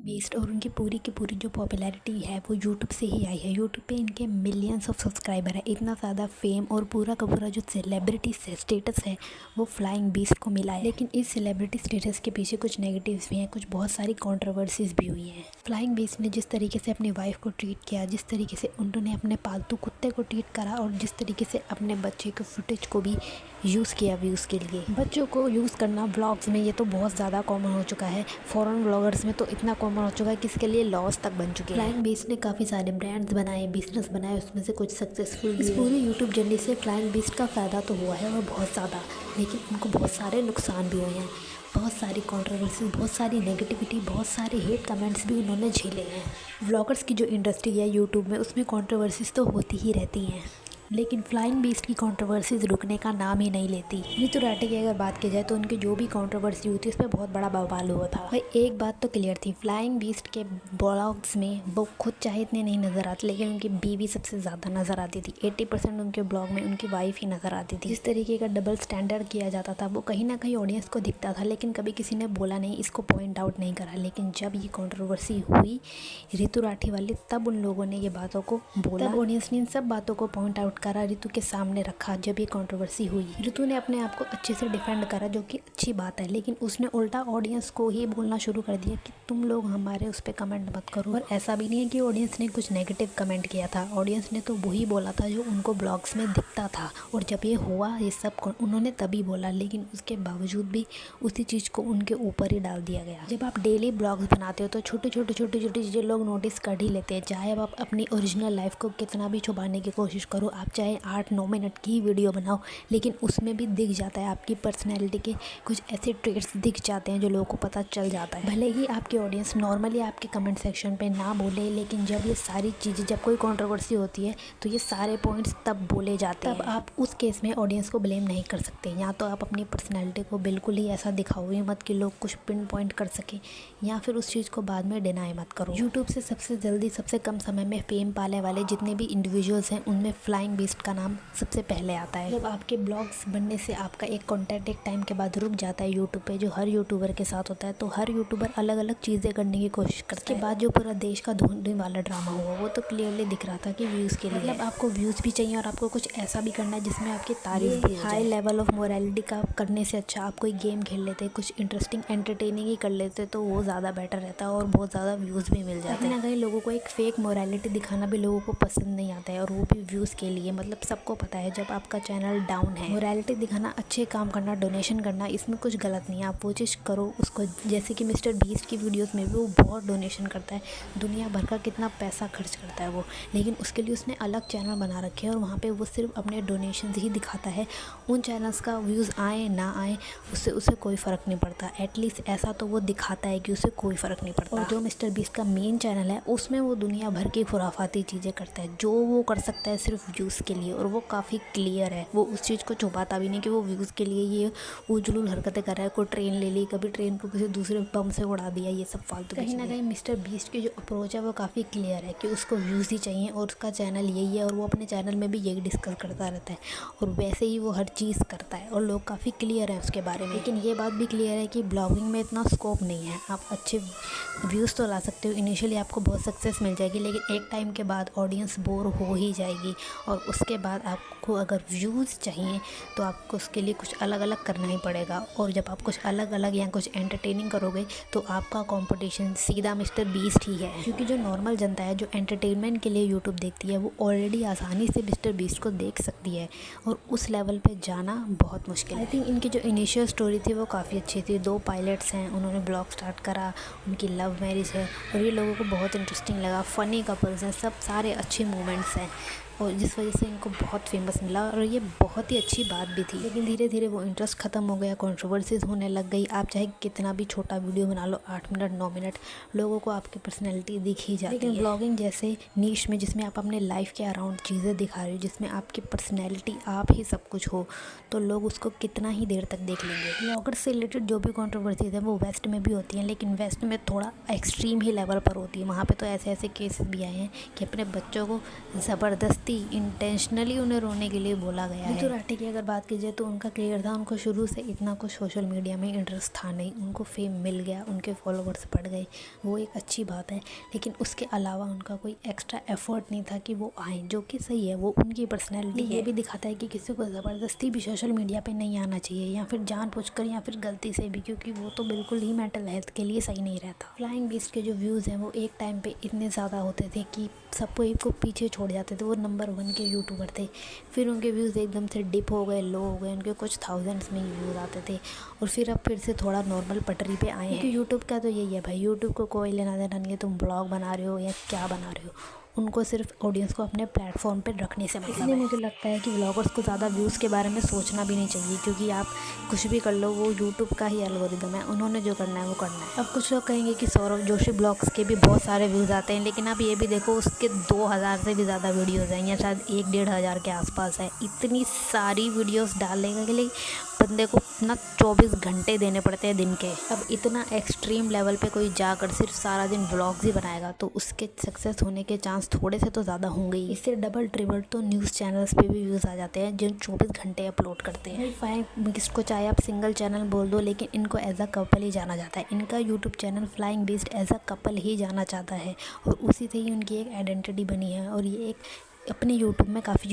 Beast और उनकी पूरी की पूरी जो पॉपुलैरिटी है वो यूट्यूब से ही आई है। यूट्यूब पे इनके मिलियंस ऑफ सब्सक्राइबर है। इतना ज़्यादा फेम और पूरा का पूरा जो सेलिब्रिटी स्टेटस है वो फ्लाइंग बीस्ट को मिला है। लेकिन इस सेलिब्रिटी स्टेटस के पीछे कुछ नेगेटिव्स भी हैं, कुछ बहुत सारी कंट्रोवर्सीज भी हुई हैं। फ्लाइंग बीस्ट ने जिस तरीके से अपनी वाइफ को ट्रीट किया, जिस तरीके से उन्होंने अपने पालतू कुत्ते को ट्रीट करा और जिस तरीके से अपने बच्चे के फुटेज को भी यूज़ किया व्यूज़ के लिए। बच्चों को यूज़ करना व्लॉग्स में ये तो बहुत ज़्यादा कॉमन हो चुका है। फॉरेन व्लॉगर्स में तो इतना कॉमन हो चुका है कि इसके लिए लॉस तक बन चुके हैं। फ्लाइंग बीस्ट ने काफ़ी सारे ब्रांड्स बनाए, बिजनेस बनाए, उसमें से कुछ सक्सेसफुल। इस पूरी यूट्यूब जर्नी से फ्लाइंग बीस्ट का फ़ायदा तो हुआ है और बहुत ज़्यादा, लेकिन उनको बहुत सारे नुकसान भी हुए हैं। बहुत सारी कंट्रोवर्सी, बहुत सारी नेगेटिविटी, बहुत सारे हेट कमेंट्स भी उन्होंने झेले हैं। व्लॉगर्स की जो इंडस्ट्री है यूट्यूब में, उसमें कंट्रोवर्सीज तो होती ही रहती हैं, लेकिन फ्लाइंग बीस्ट की कंट्रोवर्सीज रुकने का नाम ही नहीं लेती। ऋतु राठी की अगर बात की जाए तो उनकी जो भी कंट्रोवर्सी हुई थी उस पर बहुत बड़ा बवाल हुआ था। भाई एक बात तो क्लियर थी, फ्लाइंग बीस्ट के ब्लॉग्स में वो खुद चाहे इतने नहीं नज़र आते, लेकिन उनकी बीवी सबसे ज़्यादा नज़र आती थी। 80% उनके ब्लॉग में उनकी वाइफ ही नज़र आती थी। जिस तरीके का डबल स्टैंडर्ड किया जाता था वो कहीं ना कहीं ऑडियंस को दिखता था, लेकिन कभी किसी ने बोला नहीं, इसको पॉइंट आउट नहीं करा। लेकिन जब ये कंट्रोवर्सी हुई ऋतु राठी वाली, तब उन लोगों ने ये बातों को बोला। तब ऑडियंस ने इन सब बातों को पॉइंट आउट करा, ऋतु के सामने रखा। जब ये कंट्रोवर्सी हुई, ऋतु ने अपने आप को अच्छे से डिफेंड करा, जो कि अच्छी बात है, लेकिन उसने उल्टा ऑडियंस को ही बोलना शुरू कर दिया कि तुम लोग हमारे उस पर कमेंट मत करो। और ऐसा भी नहीं है कि ऑडियंस ने कुछ नेगेटिव कमेंट किया था, ऑडियंस ने तो वही बोला था जो उनको ब्लॉग्स में दिखता था। और जब ये हुआ ये सब उन्होंने तभी बोला, लेकिन उसके बावजूद भी उसी चीज़ को उनके ऊपर ही डाल दिया गया। जब आप डेली ब्लॉग्स बनाते हो तो छोटी छोटी चीज़ें लोग नोटिस कर ही लेते हैं। चाहे आप अपनी ओरिजिनल लाइफ को कितना भी छुपाने की कोशिश करो, आप चाहे 8-9 मिनट की वीडियो बनाओ, लेकिन उसमें भी दिख जाता है आपकी पर्सनैलिटी के कुछ ऐसे ट्रेट्स दिख जाते हैं जो लोगों को पता चल जाता है। भले ही आपकी ऑडियंस नॉर्मली आपके कमेंट सेक्शन पे ना बोले, लेकिन जब ये सारी चीज़ें, जब कोई कंट्रोवर्सी होती है तो ये सारे पॉइंट्स तब बोले जाते हैं। तब आप उस केस में ऑडियंस को ब्लेम नहीं कर सकते। या तो आप अपनी पर्सनैलिटी को बिल्कुल ही ऐसा दिखाओ ही मत कि लोग कुछ पिन पॉइंट कर सकें, या फिर उस चीज़ को बाद में डिनाई मत करो। यूट्यूब से सबसे जल्दी, सबसे कम समय में फेम पाने वाले जितने भी इंडिविजुअल्स हैं, उनमें फ्लाइंग बीस्ट का नाम सबसे पहले आता है। जब आपके ब्लॉग्स बनने से आपका एक कंटेंट एक टाइम के बाद रुक जाता है यूट्यूब पे, जो हर यूट्यूबर के साथ होता है, तो हर यूट्यूबर अलग अलग चीज़ें करने की कोशिश करता है। बाद जो पूरा देश का धोने वाला ड्रामा हुआ वो तो क्लियरली दिख रहा था कि व्यूज़ के लिए, मतलब आपको व्यूज़ भी चाहिए और आपको कुछ ऐसा भी करना है जिसमें आपकी तारीफ भी। हाई लेवल ऑफ मोरालिटी का करने से अच्छा आप कोई गेम खेल लेते, कुछ इंटरेस्टिंग एंटरटेनिंग ही कर लेते, तो वो ज़्यादा बेटर रहता है और बहुत ज़्यादा व्यूज़ भी मिल जाते हैं। कहीं ना कहीं लोगों को एक फेक मोरालिटी दिखाना भी लोगों को पसंद नहीं आता है, और वो भी व्यूज़ के लिए। मतलब सबको पता है जब आपका चैनल डाउन है, मोरालिटी दिखाना, अच्छे काम करना, डोनेशन करना, इसमें कुछ गलत नहीं है। आप वो चीज़ करो उसको, जैसे कि मिस्टर बीस्ट की वीडियोस में भी वो बहुत डोनेशन करता है, दुनिया भर का कितना पैसा खर्च करता है वो, लेकिन उसके लिए उसने अलग चैनल बना रखे हैं और वहाँ पे वो सिर्फ अपने डोनेशन ही दिखाता है। उन चैनल्स का व्यूज़ आए ना आए उससे उसे कोई फ़र्क नहीं पड़ता। एटलीस्ट ऐसा तो वो दिखाता है कि उसे कोई फ़र्क नहीं पड़ता। और जो मिस्टर बीस्ट का मेन चैनल है उसमें वो दुनिया भर की खुराफाती चीज़ें करता है, जो वो कर सकता है सिर्फ व्यूज़ के लिए, और वो काफ़ी क्लियर है। वो उस चीज़ को छुपाता भी नहीं कि वो व्यूज़ के लिए ये उजलूल हरकतें कर रहा है। कोई ट्रेन ले ली, कभी ट्रेन को किसी दूसरे बम से उड़ा दिया, ये सब फालतू। कहीं ना कहीं मिस्टर बीस्ट की जो अप्रोच है वो काफ़ी क्लियर है कि उसको व्यूज़ ही चाहिए और उसका चैनल यही है, और वो अपने चैनल में भी यही डिस्कस करता रहता है, और वैसे ही वो हर चीज़ करता है और लोग काफ़ी क्लियर हैं उसके बारे में। लेकिन ये बात भी क्लियर है कि ब्लॉगिंग में इतना स्कोप नहीं है। आप अच्छे व्यूज़ तो ला सकते हो, इनिशियली आपको बहुत सक्सेस मिल जाएगी, लेकिन एक टाइम के बाद ऑडियंस बोर हो ही जाएगी, और उसके बाद आपको अगर व्यूज़ चाहिए तो आपको उसके लिए कुछ अलग अलग करना ही पड़ेगा। और जब आप कुछ अलग अलग या कुछ एंटरटेनिंग करोगे तो आपका कंपटीशन सीधा मिस्टर बीस्ट ही है, क्योंकि जो नॉर्मल जनता है जो एंटरटेनमेंट के लिए यूट्यूब देखती है वो ऑलरेडी आसानी से मिस्टर बीस्ट को देख सकती है, और उस लेवल पे जाना बहुत मुश्किल है। आई थिंक इनकी जो इनिशियल स्टोरी थी वो काफ़ी अच्छी थी। 2 पायलट्स हैं, उन्होंने ब्लॉग स्टार्ट करा, उनकी लव मैरिज है और ये लोगों को बहुत इंटरेस्टिंग लगा। फ़नी कपल्स हैं, सब सारे अच्छे मोमेंट्स हैं, और जिस वजह से इनको बहुत फेमस मिला, और ये बहुत ही अच्छी बात भी थी। लेकिन धीरे धीरे वो इंटरेस्ट ख़त्म हो गया, कंट्रोवर्सीज होने लग गई। आप चाहे कितना भी छोटा वीडियो बना लो, 8 मिनट 9 मिनट, लोगों को आपकी पर्सनैलिटी दिख ही जाती है। लेकिन ब्लॉगिंग जैसे नीश में, जिसमें आप अपने लाइफ के अराउंड चीज़ें दिखा रहे हो, जिसमें आपकी पर्सनैलिटी आप ही सब कुछ हो, तो लोग उसको कितना ही देर तक देख लेंगे। ब्लॉगर से रिलेटेड जो भी कंट्रोवर्सीज है वो वेस्ट में भी होती हैं, लेकिन वेस्ट में थोड़ा एक्सट्रीम ही लेवल पर होती है। वहाँ पर तो ऐसे ऐसे केसेस भी आए हैं कि अपने बच्चों को ज़बरदस्ती ज़बरदस्ती इंटेंशनली उन्हें रोने के लिए बोला गया है। नीतू राठी की अगर बात की जाए तो उनका क्लियर था, उनको शुरू से इतना कुछ सोशल मीडिया में इंटरेस्ट था नहीं। उनको फेम मिल गया, उनके फॉलोवर्स बढ़ गए, वो एक अच्छी बात है, लेकिन उसके अलावा उनका कोई एक्स्ट्रा एफर्ट नहीं था कि वो आएँ, जो कि सही है, वो उनकी पर्सनैलिटी है। ये भी दिखाता है कि किसी को ज़बरदस्ती भी सोशल मीडिया पे नहीं आना चाहिए, या फिर जानबूझकर या फिर गलती से भी, क्योंकि वो तो बिल्कुल ही मेंटल हेल्थ के लिए सही नहीं रहता। फ्लाइंग बीस्ट के जो व्यूज़ हैं वो एक टाइम पे इतने ज़्यादा होते थे कि सबको एक को पीछे छोड़ जाते थे। वो नंबर 1 के यूट्यूबर थे, फिर उनके व्यूज़ एकदम से डिप हो गए, लो हो गए, उनके कुछ थाउजेंड्स में ही व्यूज़ आते थे, और फिर अब फिर से थोड़ा नॉर्मल पटरी पे आए हैं। क्योंकि यूट्यूब का तो यही है भाई, यूट्यूब को कोई लेना देना नहीं है, तुम ब्लॉग बना रहे हो या क्या बना रहे हो, उनको सिर्फ ऑडियंस को अपने प्लेटफॉर्म पे रखने से मतलब है। इसलिए मुझे लगता है कि व्लॉगर्स को ज़्यादा व्यूज़ के बारे में सोचना भी नहीं चाहिए, क्योंकि आप कुछ भी कर लो, वो यूट्यूब का ही एल्गोरिदम है, उन्होंने जो करना है वो करना है। अब कुछ लोग कहेंगे कि सौरभ जोशी ब्लॉग्स के भी बहुत सारे व्यूज़ आते हैं, लेकिन आप ये भी देखो उसके 2000 से भी ज़्यादा वीडियोज़ हैं, या शायद 1-1.5 के आसपास है। इतनी सारी वीडियोज़ डालने के लिए बंदे को अपना 24 घंटे देने पड़ते हैं दिन के। अब इतना एक्सट्रीम लेवल पे कोई जाकर सिर्फ सारा दिन व्लॉग्स ही बनाएगा तो उसके सक्सेस होने के चांस थोड़े से तो ज़्यादा होंगे ही। इससे डबल ट्रिपल तो न्यूज़ चैनल्स पे भी व्यूज़ आ जाते हैं जो 24 घंटे अपलोड करते हैं। फाइन, इसको चाहे आप सिंगल चैनल बोल दो, लेकिन इनको एज अ कपल ही जाना जाता है। इनका YouTube channel flying beast as a couple ही जाना चाहता है, और उसी से ही उनकी एक आइडेंटिटी बनी है, और ये एक अपने यूट्यूब में काफ़ी